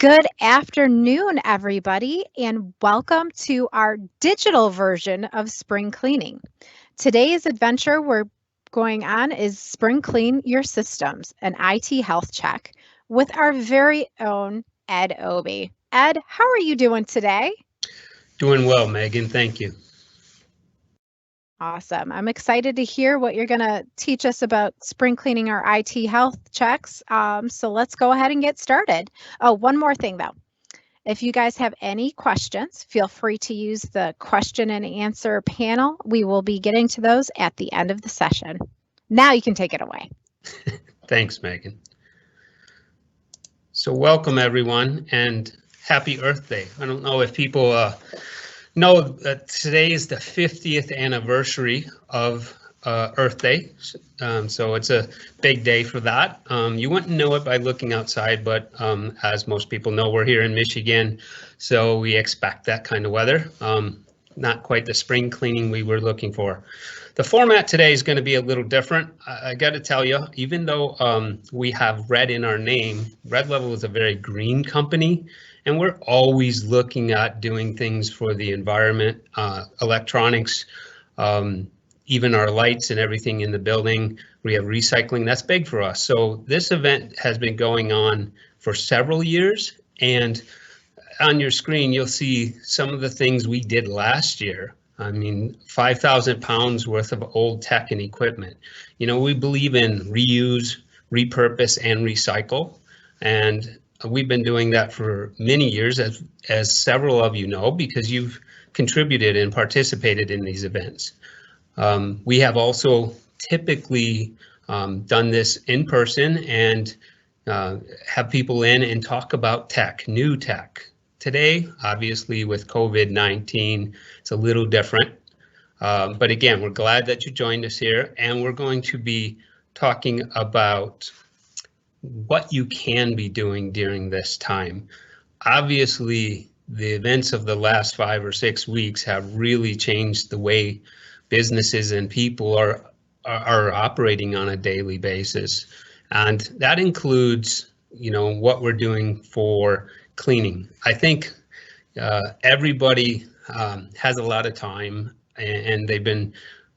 Good afternoon, everybody, and welcome to our digital version of spring cleaning. Today's adventure we're going on is Spring Clean Your Systems, an IT health check with our very own Ed Obi. Ed, how are you doing today? Doing well, Megan. Thank you. Awesome. I'm excited to hear what you're going to teach us about spring cleaning our IT health checks. So let's go ahead and get started. Oh, one more thing though. If you guys have any questions, feel free to use the question and answer panel. We will be getting to those at the end of the session. Now you can take it away. Thanks, Megan. So welcome, everyone, and happy Earth Day. I don't know if people know that today is the 50th anniversary of Earth Day. So it's a big day for that. You wouldn't know it by looking outside, but as most people know, we're here in Michigan, so we expect that kind of weather. Not quite the spring cleaning we were looking for. The format today is going to be a little different. I got to tell you, even though we have red in our name, Red Level is a very green company, and we're always looking at doing things for the environment, electronics, even our lights and everything in the building. We have recycling. That's big for us. So this event has been going on for several years, and on your screen, you'll see some of the things we did last year. I mean, 5,000 pounds worth of old tech and equipment. You know, we believe in reuse, repurpose, and recycle. And we've been doing that for many years, as several of you know, because you've contributed and participated in these events. We have also typically done this in person and have people in and talk about tech, new tech. Today, obviously with COVID-19, it's a little different. But again, we're glad that you joined us here, and we're going to be talking about what you can be doing during this time. Obviously, the events of the last 5 or 6 weeks have really changed the way businesses and people are operating on a daily basis. And that includes, you know, what we're doing for cleaning. I think everybody has a lot of time, and they've been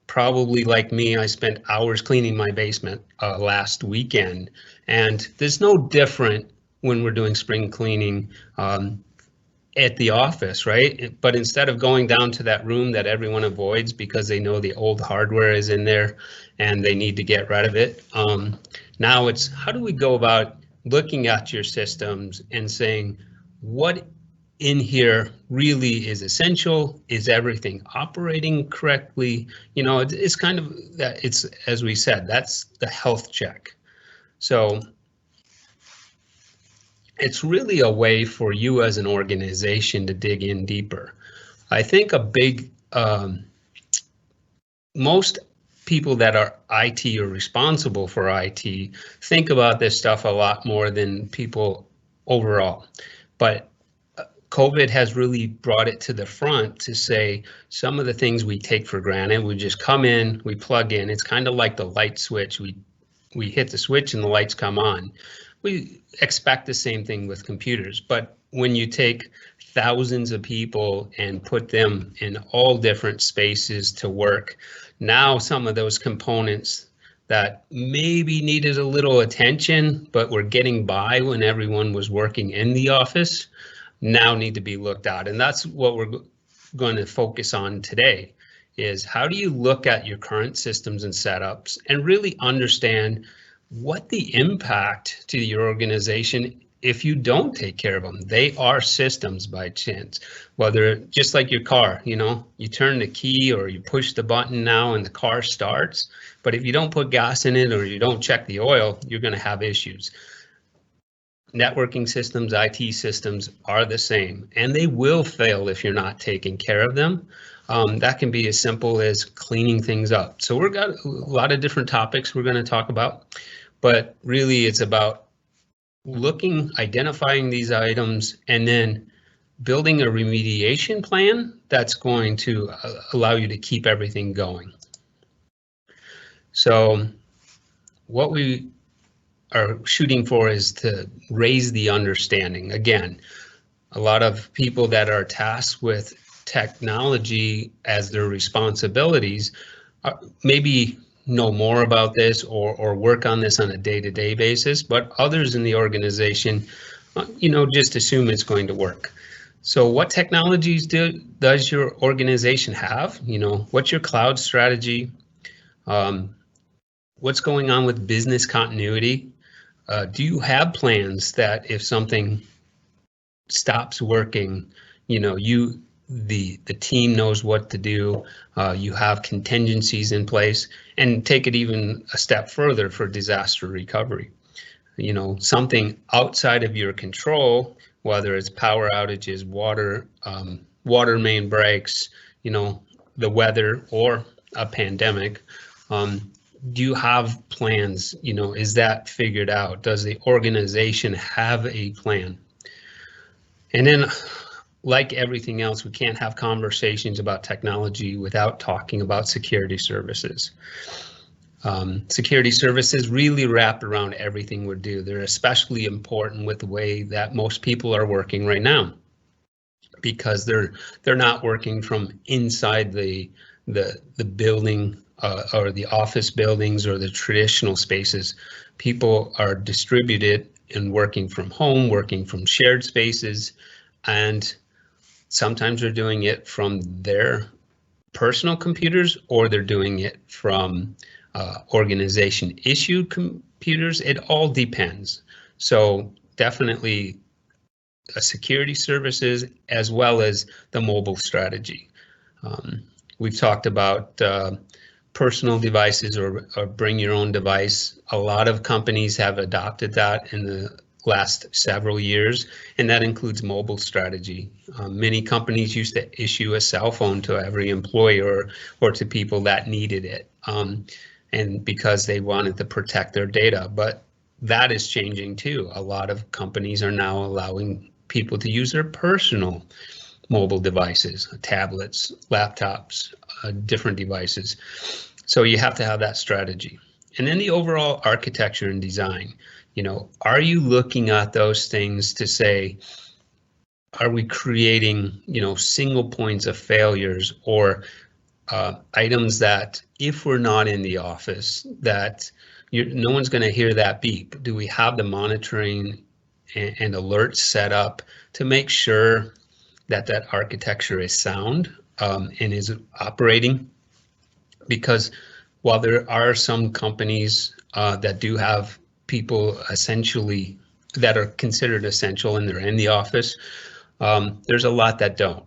probably like me. I spent hours cleaning my basement last weekend, and there's no different when we're doing spring cleaning at the office, right? But instead of going down to that room that everyone avoids because they know the old hardware is in there and they need to get rid of it, now it's how do we go about looking at your systems and saying what in here really is essential? Is everything operating correctly? You know, it's kind of that. It's, as we said, that's the health check. So it's really a way for you as an organization to dig in deeper. I think a big, most people that are IT or responsible for IT think about this stuff a lot more than people overall. But COVID has really brought it to the front to say some of the things we take for granted. We just come in, we plug in. It's kind of like the light switch. We hit the switch and the lights come on. We expect the same thing with computers, but when you take thousands of people and put them in all different spaces to work, now some of those components that maybe needed a little attention, but were getting by when everyone was working in the office, now need to be looked at. And that's what we're going to focus on today, is how do you look at your current systems and setups and really understand what the impact to your organization if you don't take care of them. They are systems by chance, whether just like your car, you know, you turn the key or you push the button now and the car starts. But if you don't put gas in it or you don't check the oil, you're going to have issues. Networking systems, IT systems are the same, and they will fail if you're not taking care of them. That can be as simple as cleaning things up. So we've got a lot of different topics we're going to talk about, but really it's about looking, identifying these items, and then building a remediation plan that's going to allow you to keep everything going. So what we are shooting for is to raise the understanding. Again, a lot of people that are tasked with technology as their responsibilities maybe know more about this or work on this on a day-to-day basis, but others in the organization, just assume it's going to work. So what technologies does your organization have? What's your cloud strategy? What's going on with business continuity? Do you have plans that if something stops working, the team knows what to do, you have contingencies in place, and take it even a step further for disaster recovery. Something outside of your control, whether it's power outages, water main breaks, the weather, or a pandemic. Do you have plans? Is that figured out? Does the organization have a plan? And then, like everything else, we can't have conversations about technology without talking about security services. Security services really wrap around everything we do. They're especially important with the way that most people are working right now, because they're not working from inside the building or the office buildings or the traditional spaces. People are distributed and working from home, working from shared spaces, and sometimes they're doing it from their personal computers, or they're doing it from organization issued computers. It all depends. So definitely security services as well as the mobile strategy. We've talked about personal devices or bring your own device. A lot of companies have adopted that in the last several years, and that includes mobile strategy. Many companies used to issue a cell phone to every employee or to people that needed it, and because they wanted to protect their data. But that is changing too. A lot of companies are now allowing people to use their personal mobile devices, tablets, laptops, different devices. So you have to have that strategy. And then the overall architecture and design. Are you looking at those things to say, are we creating, single points of failures or items that if we're not in the office, that no one's going to hear that beep? Do we have the monitoring and alerts set up to make sure that architecture is sound and is operating? Because while there are some companies that do have people essentially that are considered essential and they're in the office, there's a lot that don't.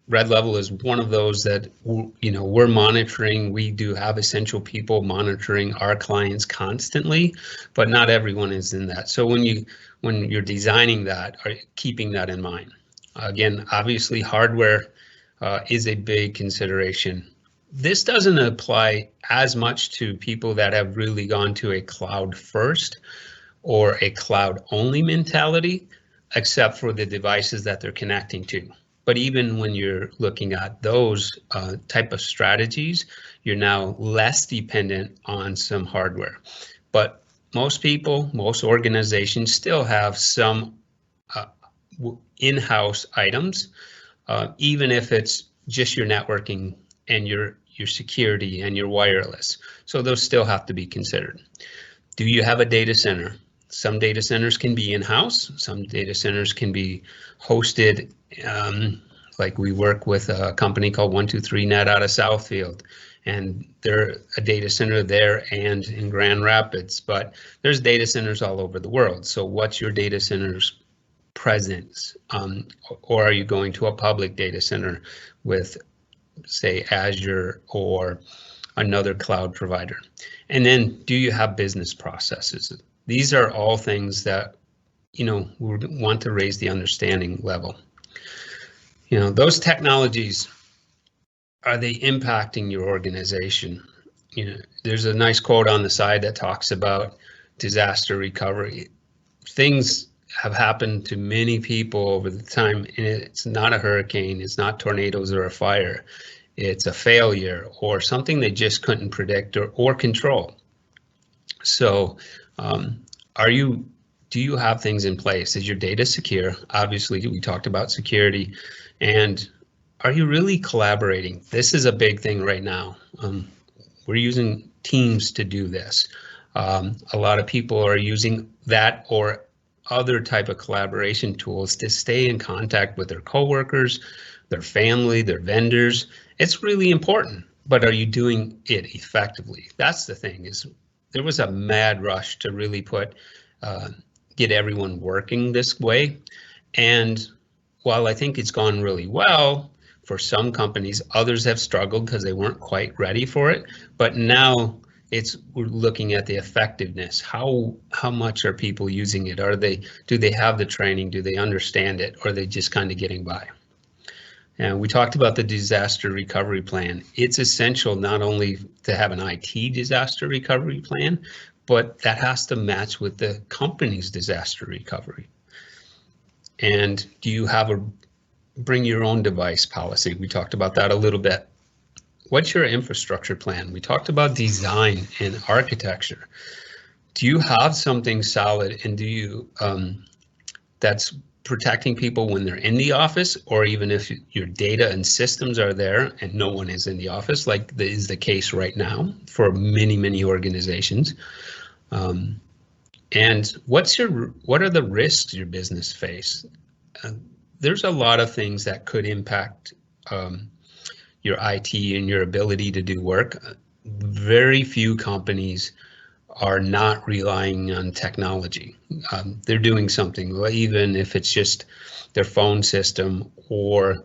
Red Level is one of those that we're monitoring. We do have essential people monitoring our clients constantly, but not everyone is in that. So when you're designing that, are keeping that in mind. Again, obviously hardware is a big consideration. This doesn't apply as much to people that have really gone to a cloud first or a cloud only mentality, except for the devices that they're connecting to. But even when you're looking at those type of strategies, you're now less dependent on some hardware. But most people, most organizations still have some in-house items, even if it's just your networking and your security and your wireless. So those still have to be considered. Do you have a data center? Some data centers can be in-house. Some data centers can be hosted. Like we work with a company called 123Net out of Southfield, and they're a data center there and in Grand Rapids, but there's data centers all over the world. So what's your data center's presence? Or are you going to a public data center with, say, Azure or another cloud provider? And then do you have business processes? These are all things that, we want to raise the understanding level. Those technologies, are they impacting your organization? There's a nice quote on the side that talks about disaster recovery. Things have happened to many people over the time, and it's not a hurricane, it's not tornadoes or a fire. It's a failure or something they just couldn't predict or control. So do you have things in place? Is your data secure? Obviously, we talked about security. And are you really collaborating? This is a big thing right now. We're using Teams to do this. A lot of people are using that or other type of collaboration tools to stay in contact with their coworkers, their family, their vendors. It's really important, but are you doing it effectively? That's the thing. Is there was a mad rush to really get everyone working this way, and while I think it's gone really well for some companies, others have struggled because they weren't quite ready for it. But now we're looking at the effectiveness. How much are people using it? Do they have the training? Do they understand it? Or are they just kind of getting by? And we talked about the disaster recovery plan. It's essential not only to have an IT disaster recovery plan, but that has to match with the company's disaster recovery. And do you have a bring your own device policy? We talked about that a little bit. What's your infrastructure plan? We talked about design and architecture. Do you have something solid, and do you that's protecting people when they're in the office, or even if your data and systems are there and no one is in the office, like is the case right now for many organizations? And what are the risks your business face? There's a lot of things that could impact your IT and your ability to do work. Very few companies are not relying on technology. They're doing something, even if it's just their phone system or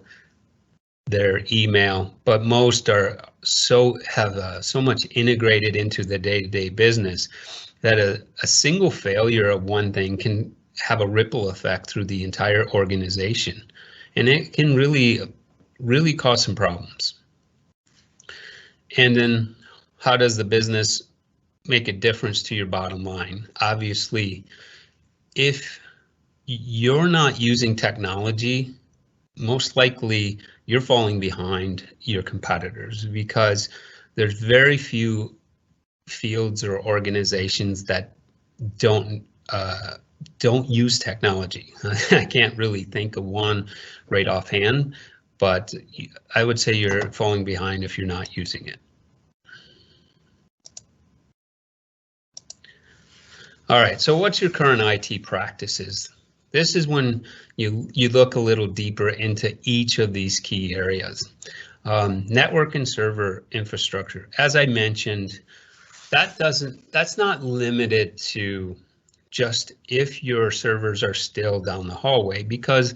their email, but most have so much integrated into the day-to-day business that a single failure of one thing can have a ripple effect through the entire organization, and it can really cause some problems. And then how does the business make a difference to your bottom line? Obviously, if you're not using technology, most likely you're falling behind your competitors, because there's very few fields or organizations that don't use technology. I can't really think of one right offhand, but I would say you're falling behind if you're not using it. All right, so what's your current IT practices? This is when you look a little deeper into each of these key areas. Network and server infrastructure. As I mentioned, that's not limited to just if your servers are still down the hallway, because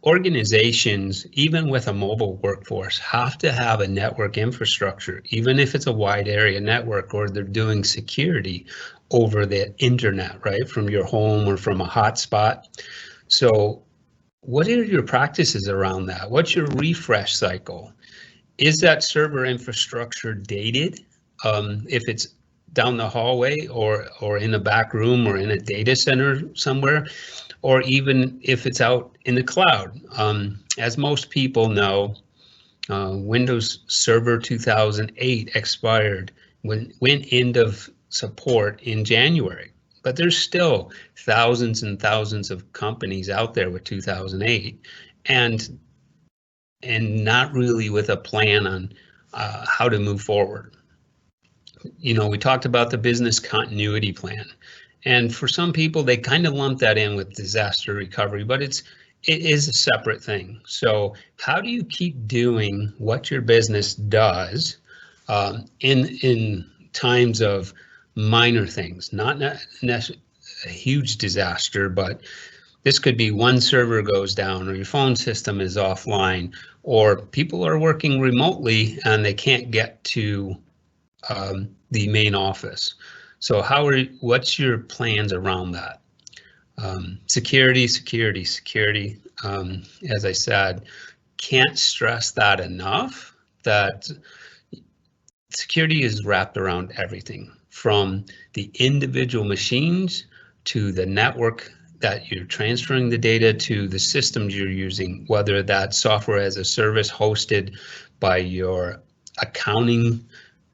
organizations, even with a mobile workforce, have to have a network infrastructure, even if it's a wide area network or they're doing security over the internet, right, from your home or from a hotspot. So what are your practices around that? What's your refresh cycle? Is that server infrastructure dated? If it's down the hallway or in a back room or in a data center somewhere, or even if it's out in the cloud. As most people know, Windows Server 2008 expired, went end of support in January, but there's still thousands and thousands of companies out there with 2008 and not really with a plan on how to move forward. You know, we talked about the business continuity plan, and for some people they kind of lump that in with disaster recovery, but it is a separate thing. So how do you keep doing what your business does in times of minor things, not necessarily a huge disaster, but this could be one server goes down or your phone system is offline or people are working remotely and they can't get to the main office. So what's your plans around that? Security. As I said, can't stress that enough, that security is wrapped around everything from the individual machines to the network that you're transferring the data to, the systems you're using, whether that's software as a service hosted by your accounting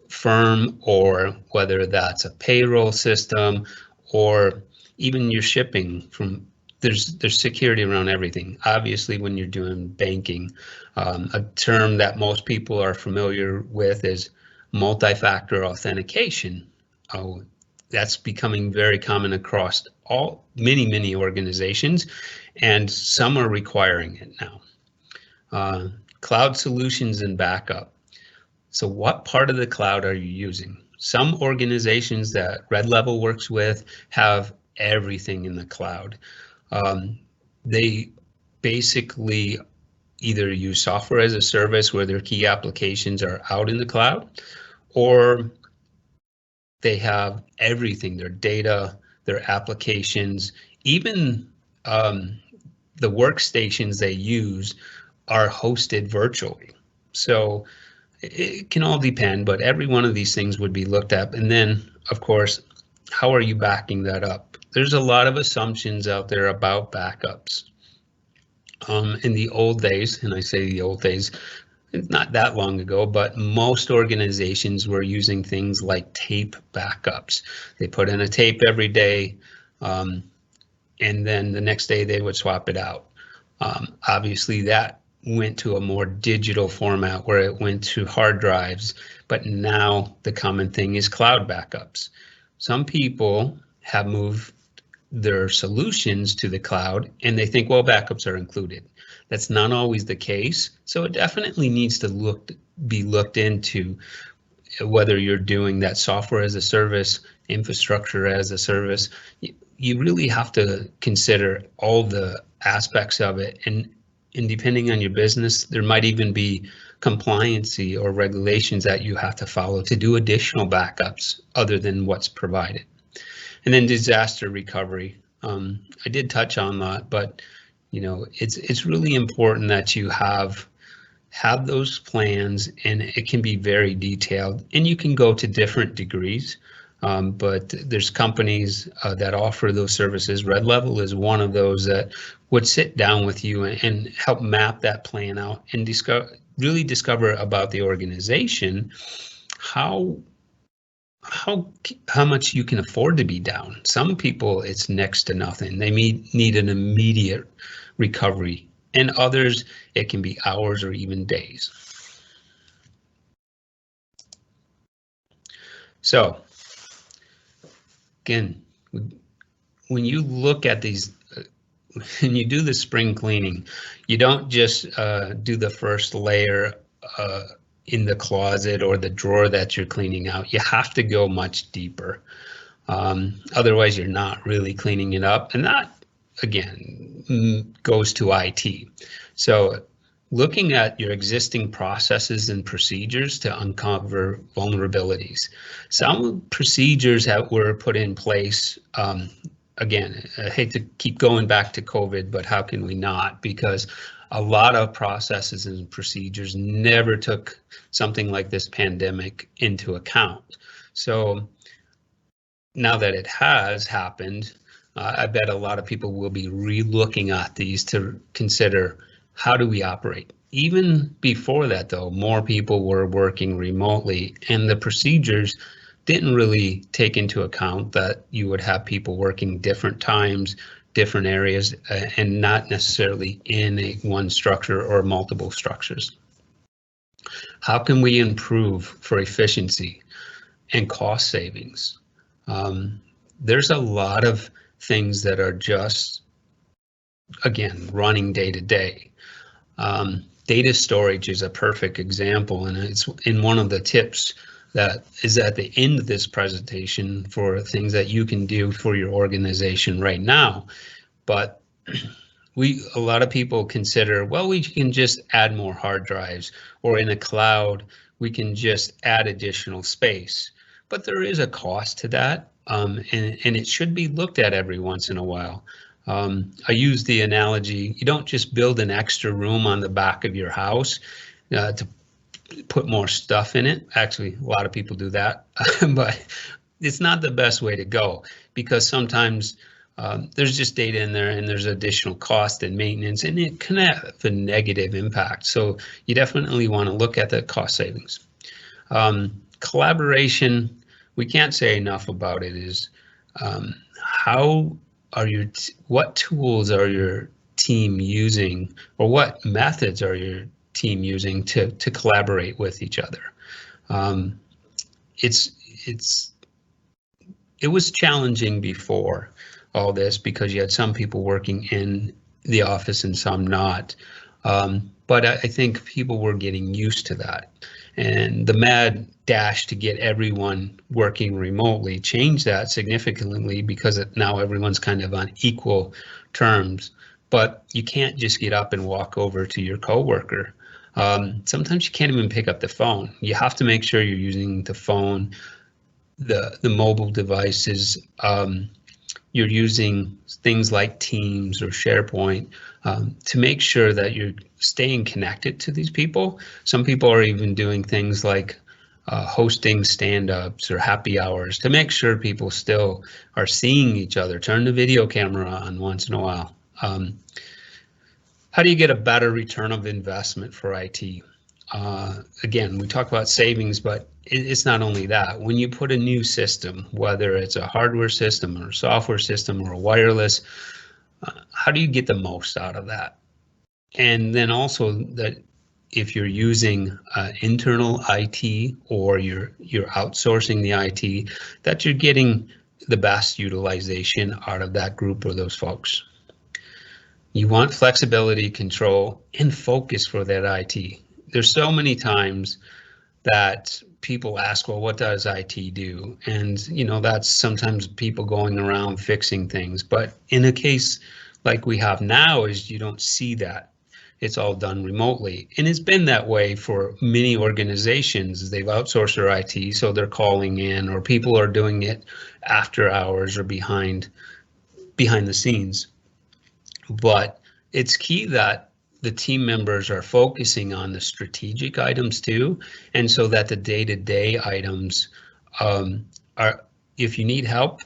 firm or whether that's a payroll system or even your shipping from there's security around everything. Obviously, when you're doing banking, a term that most people are familiar with is multi-factor authentication. Oh, that's becoming very common across many organizations, and some are requiring it now. Cloud solutions and backup. So what part of the cloud are you using? Some organizations that Red Level works with have everything in the cloud. They basically either use software as a service where their key applications are out in the cloud, or they have everything, their data, their applications, even the workstations they use are hosted virtually. So it can all depend, but every one of these things would be looked at. And then, of course, how are you backing that up? There's a lot of assumptions out there about backups. In the old days, and I say the old days, not that long ago, but most organizations were using things like tape backups. They put in a tape every day, and then the next day they would swap it out. Obviously, that went to a more digital format where it went to hard drives, but now the common thing is cloud backups. Some people have moved their solutions to the cloud and they think, well, backups are included. That's not always the case. So it definitely needs to be looked into, whether you're doing that software as a service, infrastructure as a service. You really have to consider all the aspects of it, and depending on your business, there might even be compliancy or regulations that you have to follow to do additional backups other than what's provided. And then disaster recovery. I did touch on that, but it's really important that you have those plans, and it can be very detailed, and you can go to different degrees. But there's companies that offer those services. Red Level is one of those that would sit down with you and help map that plan out and really discover about the organization how much you can afford to be down. Some people, it's next to nothing. They need an immediate recovery, and others, it can be hours or even days. So again, when you look at these, when you do the spring cleaning, you don't just do the first layer in the closet or the drawer that you're cleaning out. You have to go much deeper. Otherwise, you're not really cleaning it up. And that, again, goes to IT. So looking at your existing processes and procedures to uncover vulnerabilities. Some procedures that were put in place, again, I hate to keep going back to COVID, but how can we not? Because a lot of processes and procedures never took something like this pandemic into account. So now that it has happened, I bet a lot of people will be re-looking at these to consider, how do we operate? Even before that, though, more people were working remotely, and the procedures didn't really take into account that you would have people working different times, different areas, and not necessarily in one structure or multiple structures. How can we improve for efficiency and cost savings? There's a lot of things that are just, again, running day to day. Data storage is a perfect example, and it's in one of the tips that is at the end of this presentation for things that you can do for your organization right now. But a lot of people consider, well, we can just add more hard drives, or in a cloud, we can just add additional space. But there is a cost to that, and it should be looked at every once in a while. I use the analogy, you don't just build an extra room on the back of your house to put more stuff in it. Actually, a lot of people do that, but it's not the best way to go, because sometimes there's just data in there and there's additional cost and maintenance, and it can have a negative impact. So you definitely want to look at the cost savings. Collaboration, we can't say enough about it, is how what tools are your team using, or what methods are your team using to collaborate with each other? It was challenging before all this because you had some people working in the office and some not. But I think people were getting used to that. And the mad dash to get everyone working remotely changed that significantly because now everyone's kind of on equal terms. But you can't just get up and walk over to your coworker. Sometimes you can't even pick up the phone. You have to make sure you're using the phone, the mobile devices. You're using things like Teams or SharePoint to make sure that you're staying connected to these people. Some people are even doing things like hosting stand-ups or happy hours to make sure people still are seeing each other. Turn the video camera on once in a while. How do you get a better return of investment for IT? Again, we talk about savings, but it's not only that. When you put a new system, whether it's a hardware system or a software system or a wireless, how do you get the most out of that? And then also that if you're using internal IT or you're outsourcing the IT, that you're getting the best utilization out of that group or those folks. You want flexibility, control, and focus for that IT. There's so many times that people ask, well, what does IT do? And, that's sometimes people going around fixing things. But in a case like we have now is you don't see that. It's all done remotely. And it's been that way for many organizations. They've outsourced their IT, so they're calling in, or people are doing it after hours or behind the scenes. But it's key that the team members are focusing on the strategic items too, and so that the day-to-day items are, if you need help,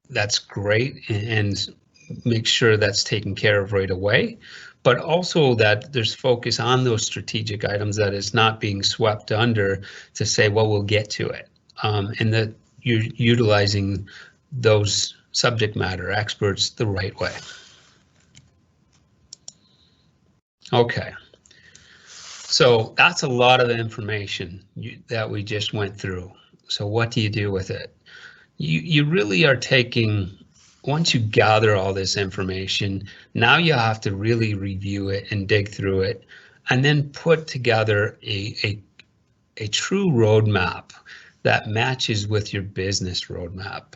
that's great, and make sure that's taken care of right away, but also that there's focus on those strategic items, that it's not being swept under to say, well, we'll get to it, and that you're utilizing those subject matter experts the right way. Okay, so that's a lot of information that we just went through. So what do you do with it? You really are taking, once you gather all this information, now you have to really review it and dig through it, and then put together a true roadmap that matches with your business roadmap.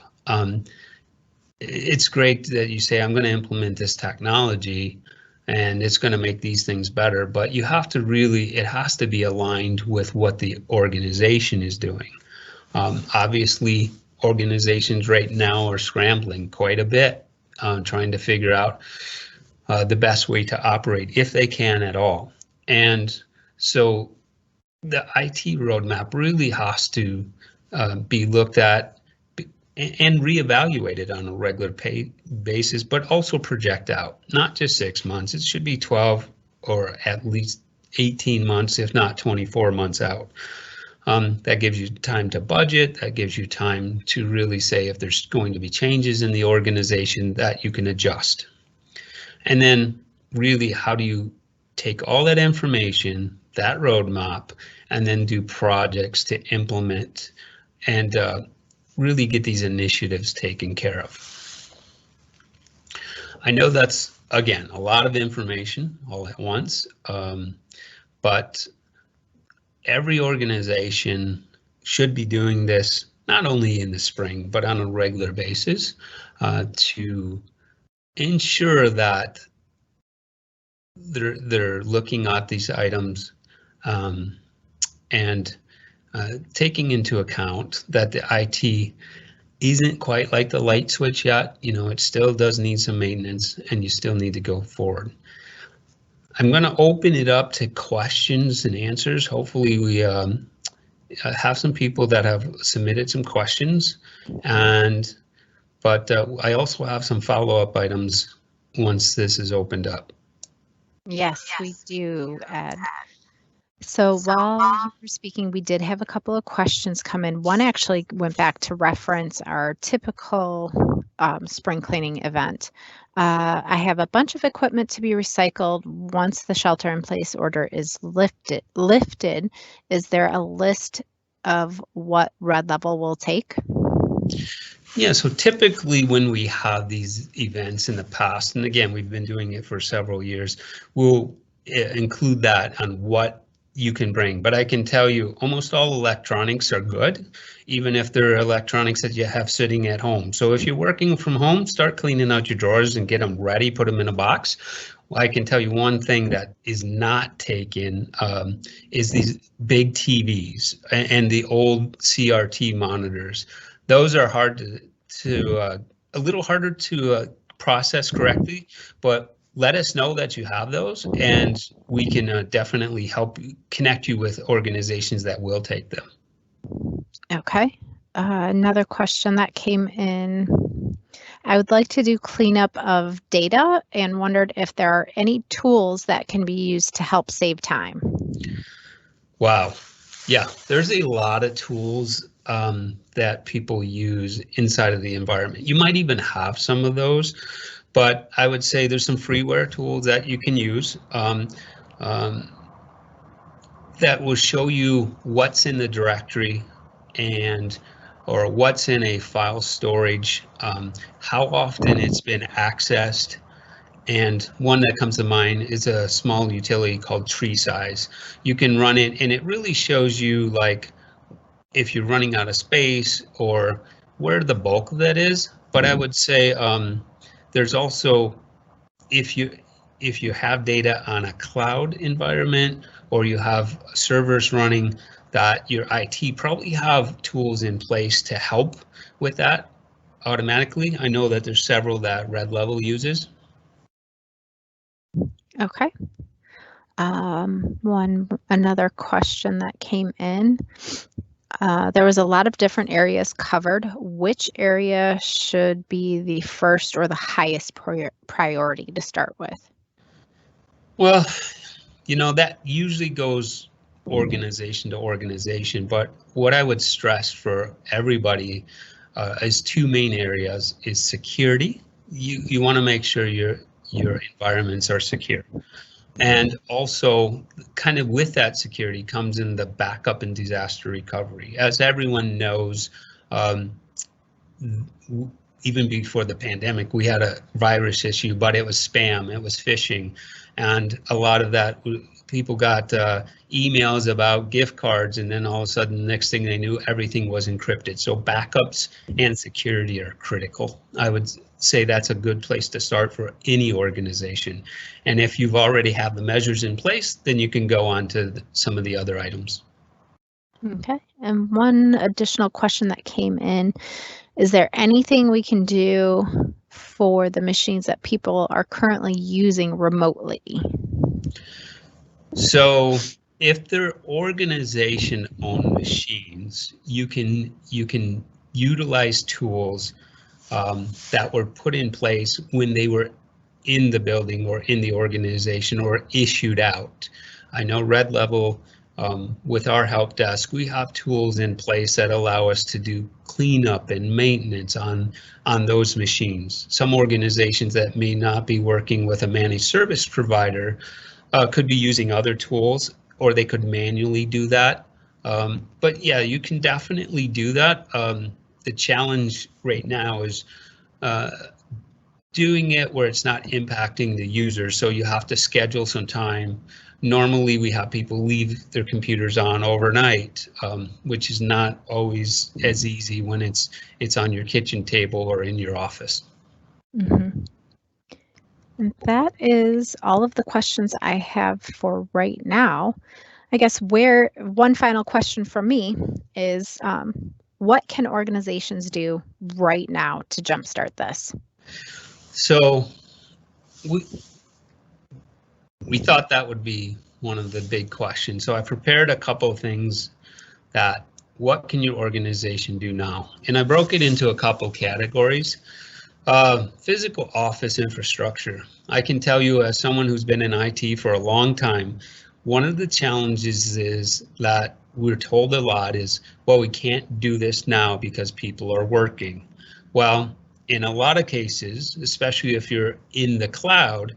It's great that you say, I'm going to implement this technology and it's going to make these things better, but you have to really, it has to be aligned with what the organization is doing. Obviously, organizations right now are scrambling quite a bit, trying to figure out the best way to operate, if they can at all. And so the IT roadmap really has to be looked at and reevaluated on a regular basis, but also project out, not just 6 months. It should be 12 or at least 18 months, if not 24 months out. That gives you time to budget. That gives you time to really say if there's going to be changes in the organization that you can adjust. And then really, how do you take all that information, that roadmap, and then do projects to implement and really get these initiatives taken care of. I know that's, again, a lot of information all at once, but every organization should be doing this not only in the spring, but on a regular basis to ensure that they're looking at these items and taking into account that the IT isn't quite like the light switch yet. It still does need some maintenance, and you still need to go forward. I'm going to open it up to questions and answers. Hopefully we have some people that have submitted some questions, but I also have some follow-up items once this is opened up. Yes, we do, Ed. So while you were speaking, we did have a couple of questions come in. One actually went back to reference our typical spring cleaning event. I have a bunch of equipment to be recycled once the shelter-in-place order is lifted. Is there a list of what Red Level will take? Yeah, so typically when we have these events in the past, and again, we've been doing it for several years, we'll include that on what you can bring. But I can tell you almost all electronics are good, even if they're electronics that you have sitting at home. So if you're working from home, start cleaning out your drawers and get them ready, put them in a box. Well, I can tell you one thing that is not taken is these big TVs and the old CRT monitors. Those are hard to a little harder to process correctly, but let us know that you have those, and we can definitely help connect you with organizations that will take them. Okay. Another question that came in. I would like to do cleanup of data and wondered if there are any tools that can be used to help save time. Wow. Yeah, there's a lot of tools that people use inside of the environment. You might even have some of those, but I would say there's some freeware tools that you can use that will show you what's in the directory or what's in a file storage, how often it's been accessed. And one that comes to mind is a small utility called Tree Size. You can run it and it really shows you like if you're running out of space or where the bulk of that is. But I would say there's also, if you have data on a cloud environment or you have servers running, that your IT probably have tools in place to help with that automatically. I know that there's several that Red Level uses. Okay. Another question that came in. There was a lot of different areas covered. Which area should be the first or the highest priority to start with? Well, you know, that usually goes organization to organization, but what I would stress for everybody is two main areas is security. You want to make sure your environments are secure. And also kind of with that security comes in the backup and disaster recovery. As everyone knows, even before the pandemic, we had a virus issue, but it was spam, it was phishing. And a lot of that, people got emails about gift cards, and then all of a sudden, the next thing they knew, everything was encrypted. So backups and security are critical. I would say that's a good place to start for any organization. And if you've already have the measures in place, then you can go on to some of the other items. Okay, and one additional question that came in, is there anything we can do for the machines that people are currently using remotely? So if they're organization-owned machines, you can utilize tools that were put in place when they were in the building or in the organization or issued out. I know Red Level, with our help desk, we have tools in place that allow us to do cleanup and maintenance on those machines. Some organizations that may not be working with a managed service provider could be using other tools, or they could manually do that. But yeah, you can definitely do that. The challenge right now is doing it where it's not impacting the user. So you have to schedule some time. Normally we have people leave their computers on overnight, which is not always as easy when it's on your kitchen table or in your office. Mm-hmm. And that is all of the questions I have for right now. I guess one final question from me is, what can organizations do right now to jumpstart this? So we thought that would be one of the big questions. So I prepared a couple of things that what can your organization do now? And I broke it into a couple categories. Physical office infrastructure. I can tell you as someone who's been in IT for a long time, one of the challenges is that we're told a lot is, well, we can't do this now because people are working. Well, in a lot of cases, especially if you're in the cloud,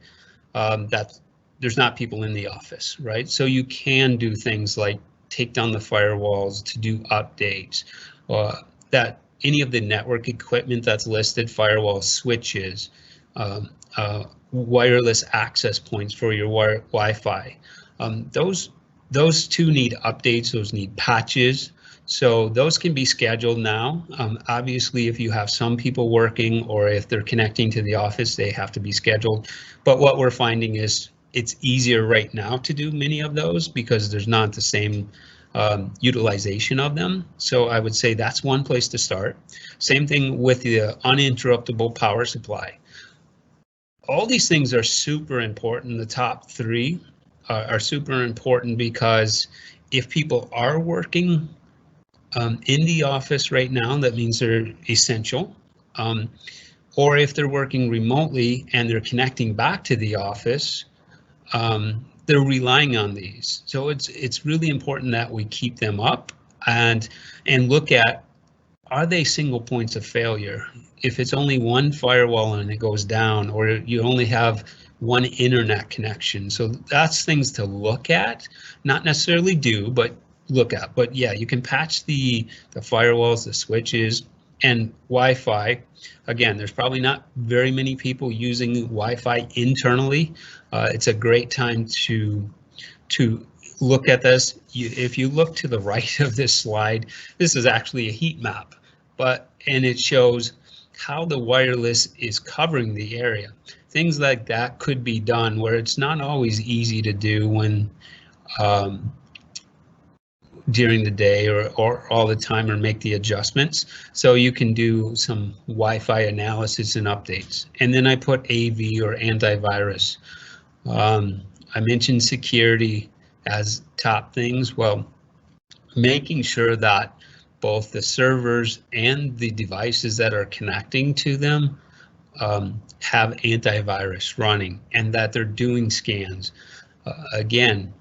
that there's not people in the office, right? So you can do things like take down the firewalls to do updates, that any of the network equipment that's listed, firewall switches, wireless access points for your Wi-Fi. Those two need updates, those need patches. So those can be scheduled now. Obviously, if you have some people working or if they're connecting to the office, they have to be scheduled. But what we're finding is it's easier right now to do many of those because there's not the same utilization of them. So I would say that's one place to start. Same thing with the uninterruptible power supply. All these things are super important. The top three are super important because if people are working in the office right now, that means they're essential. Or if they're working remotely and they're connecting back to the office, they're relying on these. So it's really important that we keep them up and look at, are they single points of failure? If it's only one firewall and it goes down, or you only have one internet connection. So that's things to look at, not necessarily do, but look at. But yeah, you can patch the firewalls, the switches, and Wi-Fi. Again, there's probably not very many people using Wi-Fi internally. It's a great time to look at this. If you look to the right of this slide, this is actually a heat map, and it shows how the wireless is covering the area. Things like that could be done where it's not always easy to do when during the day or all the time, or make the adjustments. So you can do some Wi-Fi analysis and updates. And then I put AV or antivirus. I mentioned security as top things. Well, making sure that both the servers and the devices that are connecting to them have antivirus running and that they're doing scans. Again,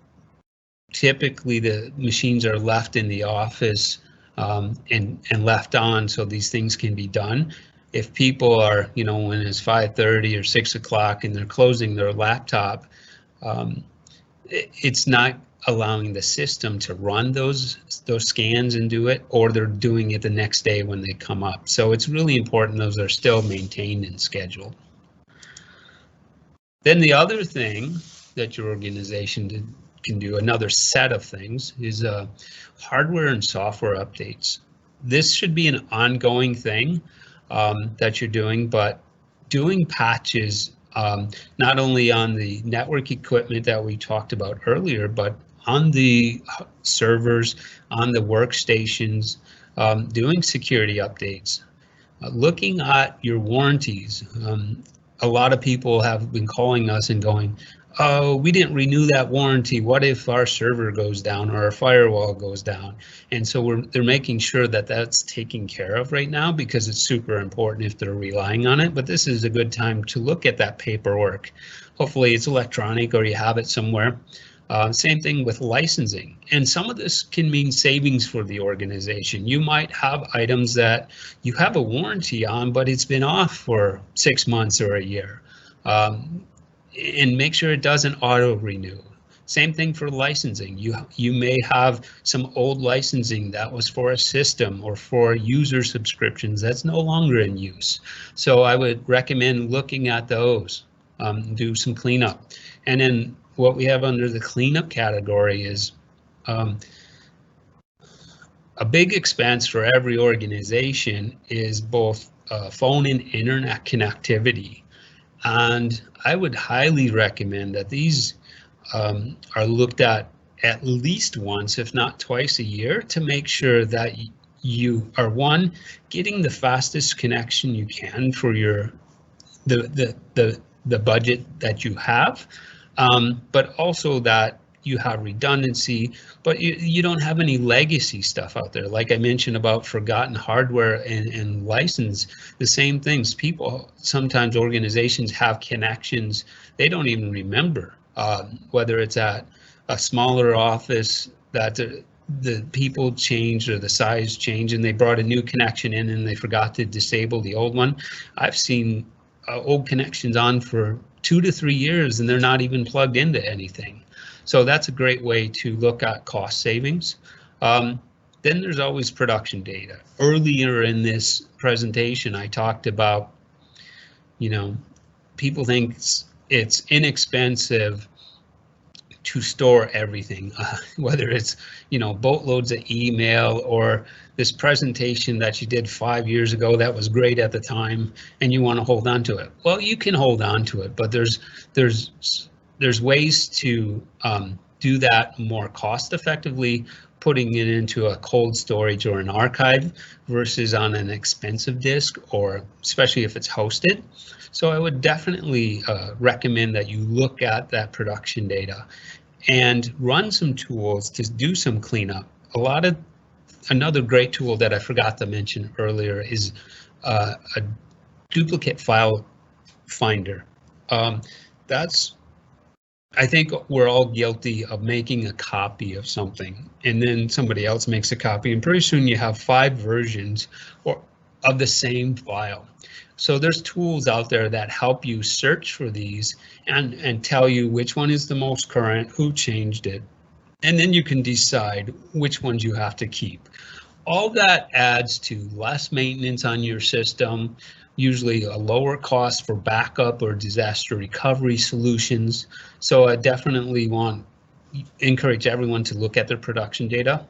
typically the machines are left in the office and left on so these things can be done. If people are, when it's 5:30 or 6 o'clock and they're closing their laptop, it's not allowing the system to run those scans and do it, or they're doing it the next day when they come up. So it's really important those are still maintained and scheduled. Then the other thing that your organization can do, another set of things, is hardware and software updates. This should be an ongoing thing that you're doing, but doing patches not only on the network equipment that we talked about earlier, but on the servers, on the workstations, doing security updates, looking at your warranties. A lot of people have been calling us and going, oh, we didn't renew that warranty. What if our server goes down or our firewall goes down? And so they're making sure that that's taken care of right now because it's super important if they're relying on it. But this is a good time to look at that paperwork. Hopefully it's electronic or you have it somewhere. Same thing with licensing. And some of this can mean savings for the organization. You might have items that you have a warranty on, but it's been off for 6 months or a year. And make sure it doesn't auto renew. Same thing for licensing. You may have some old licensing that was for a system or for user subscriptions that's no longer in use. So I would recommend looking at those, do some cleanup. And then what we have under the cleanup category is a big expense for every organization is both phone and internet connectivity. And I would highly recommend that these are looked at least once, if not twice a year, to make sure that you are, one, getting the fastest connection you can for the budget that you have, but also that you have redundancy, but you don't have any legacy stuff out there. Like I mentioned about forgotten hardware and license, the same things. People, sometimes organizations have connections they don't even remember, whether it's at a smaller office that the people changed or the size changed and they brought a new connection in and they forgot to disable the old one. I've seen old connections on for 2 to 3 years and they're not even plugged into anything. So that's a great way to look at cost savings. Then there's always production data. Earlier in this presentation, I talked about, people think it's inexpensive to store everything, whether it's, boatloads of email or this presentation that you did 5 years ago that was great at the time and you want to hold on to it. Well, you can hold on to it, but there's ways to do that more cost effectively, putting it into a cold storage or an archive versus on an expensive disk, or especially if it's hosted. So I would definitely recommend that you look at that production data and run some tools to do some cleanup. Another great tool that I forgot to mention earlier is a duplicate file finder. I think we're all guilty of making a copy of something and then somebody else makes a copy and pretty soon you have 5 versions of the same file. So there's tools out there that help you search for these and tell you which one is the most current, who changed it, and then you can decide which ones you have to keep. All that adds to less maintenance on your system, usually a lower cost for backup or disaster recovery solutions. So I definitely encourage everyone to look at their production data.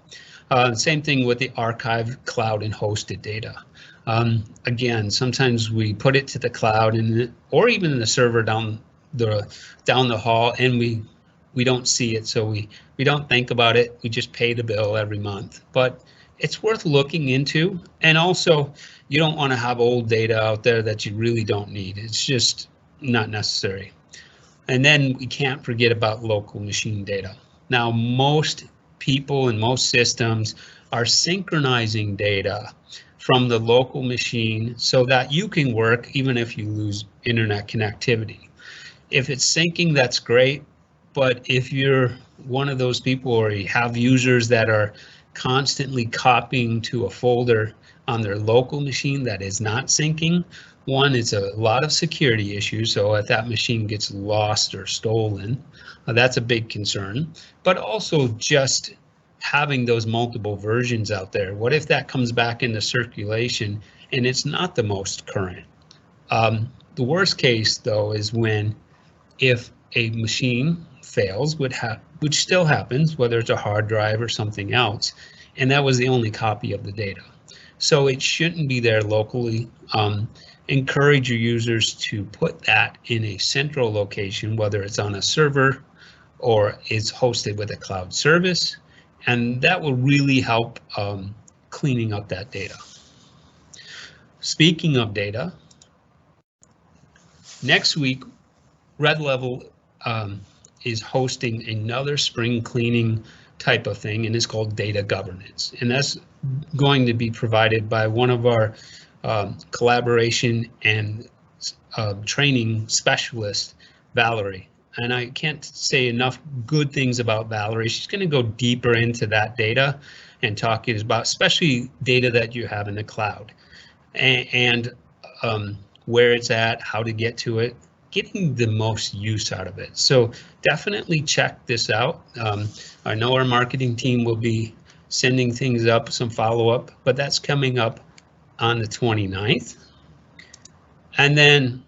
Same thing with the archive, cloud, and hosted data. Again, sometimes we put it to the cloud or even in the server down the hall, and we don't see it, so we don't think about it. We just pay the bill every month. But it's worth looking into, and also you don't want to have old data out there that you really don't need. It's just not necessary. And then we can't forget about local machine data. Now, most people and most systems are synchronizing data from the local machine so that you can work even if you lose internet connectivity. If it's syncing, that's great, but if you're one of those people or you have users that are constantly copying to a folder on their local machine that is not syncing, one, it's a lot of security issues. So if that machine gets lost or stolen, that's a big concern. But also just having those multiple versions out there. What if that comes back into circulation and it's not the most current? The worst case, though, is if a machine fails, which still happens, whether it's a hard drive or something else, and that was the only copy of the data. So it shouldn't be there locally. Encourage your users to put that in a central location, whether it's on a server or it's hosted with a cloud service, and that will really help cleaning up that data. Speaking of data, next week, Red Level is hosting another spring cleaning type of thing, and it's called data governance. And that's going to be provided by one of our collaboration and training specialists, Valerie. And I can't say enough good things about Valerie. She's going to go deeper into that data and talk about especially data that you have in the cloud and where it's at, how to get to it, getting the most use out of it. So definitely check this out. I know our marketing team will be sending things up, some follow-up, but that's coming up on the 29th. And then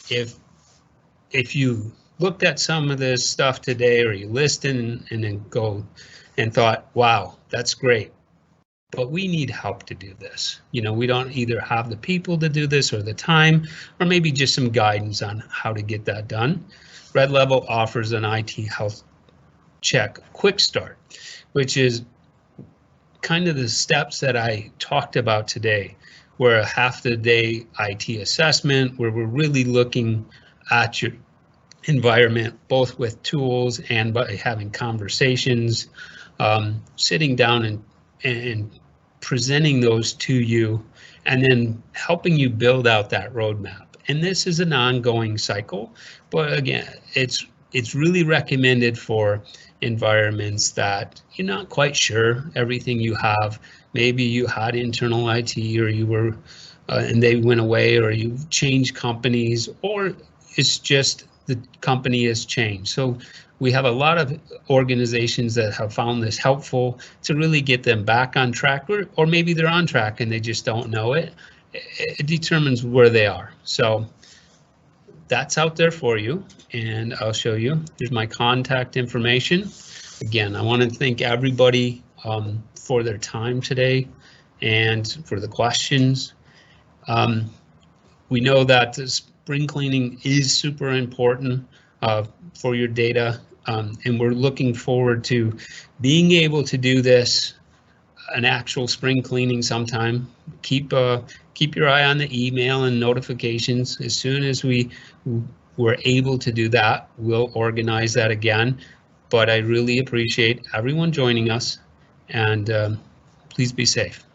if you looked at some of this stuff today or you listened and then go and thought, wow, that's great, but we need help to do this. We don't either have the people to do this or the time, or maybe just some guidance on how to get that done. Red Level offers an IT health check quick start, which is kind of the steps that I talked about today, where a half the day IT assessment, where we're really looking at your environment, both with tools and by having conversations, sitting down and presenting those to you, and then helping you build out that roadmap. And this is an ongoing cycle, but again, it's it's really recommended for environments that you're not quite sure everything you have. Maybe you had internal IT, or you were and they went away, or you changed companies, or it's just the company has changed. So we have a lot of organizations that have found this helpful to really get them back on track, or maybe they're on track and they just don't know it. It determines where they are. So that's out there for you, and I'll show you. Here's my contact information. Again, I want to thank everybody for their time today and for the questions. We know that spring cleaning is super important for your data, and we're looking forward to being able to do this, an actual spring cleaning sometime. Keep your eye on the email and notifications. As soon as we're able to do that, we'll organize that again. But I really appreciate everyone joining us, and please be safe.